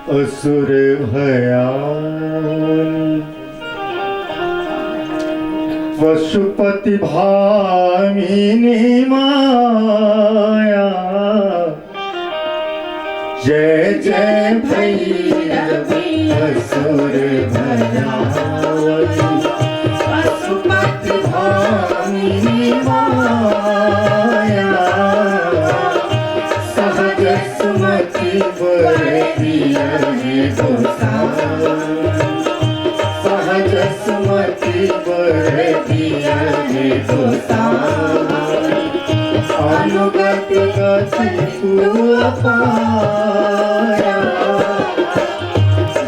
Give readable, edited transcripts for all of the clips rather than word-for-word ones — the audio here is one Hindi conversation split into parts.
असुर भयानी पशुपति भामिनी माया। जय जय भैरवी असुर भयानी पशुपति भामिनी माया। सहज सुमति वर दिया है गोसाई। सहज सुमति वर दिया है गोसाई। अनुगति गति तू अपाया।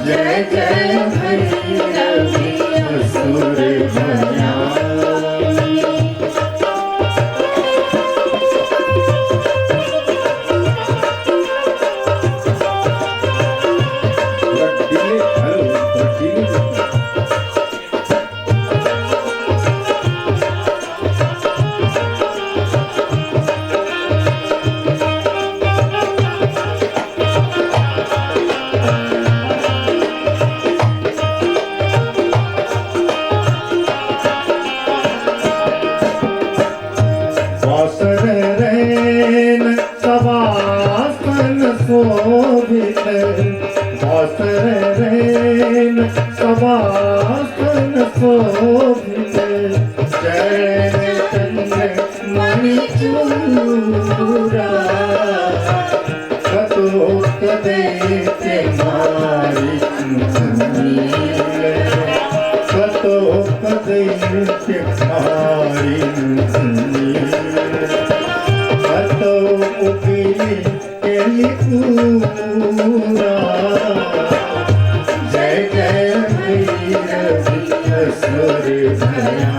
जय जय भैरवी असुर भयानी। सवासन शोभित वासरेन सवासन शोभित। चरण चंद्र मणिचूरा कतोक दैत्य मारी नील। कतोक दैत्य मारी नील। कतो उकिली पूरा। जय जय भैरवी असुर भयानी।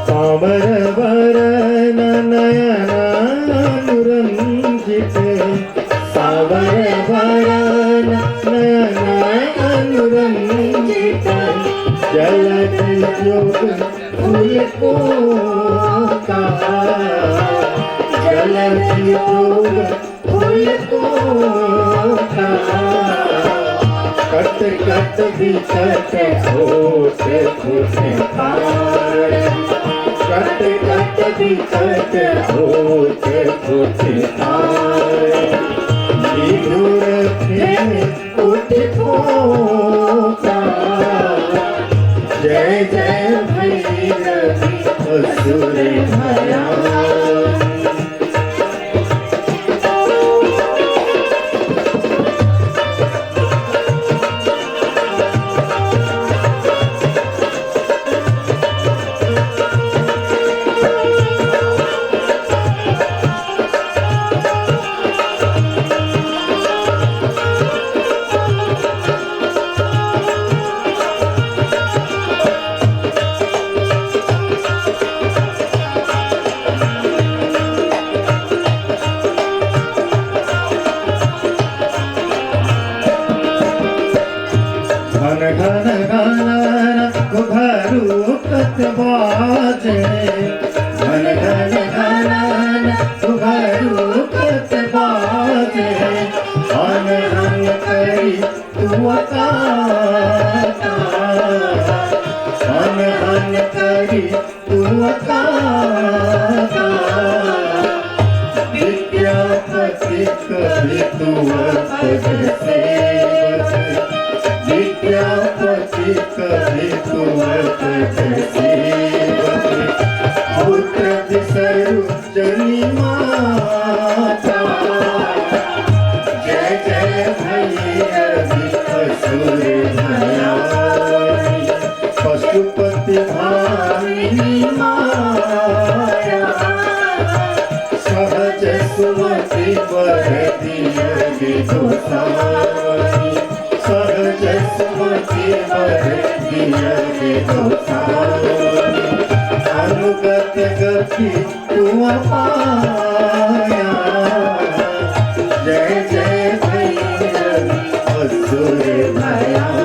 सावरवरन नयनानुरंजित। सावरवरन नयनानुरंजित। जलधि जोग फूल को जलधि जोग फूल को कट कट बिकट होठ फुट पार। कट कट बिकट होठ फुट पार। विधुर प्रेम उठ पोका। जय जय भैरवी असुर भयानी। घन घन घन घुघरूकत बाजे। घन घन घन घुघरूकत बाजे। हन हन करी तू अकाता। हन हन करी तू अकाता। विद्यापति कभी तू पद सेवक। विद्यापति कभी तू पद सेवक। पुत्र विसर्जनी माता। जय जय भैरवी असुर भयानी। पशुपति भामिनी माया। सुमति बर दिया गे गोसाई सहज सुमति बर दिया गे गोसाई अनुगत गति तुम पाया जय जय भैरवी असुर भया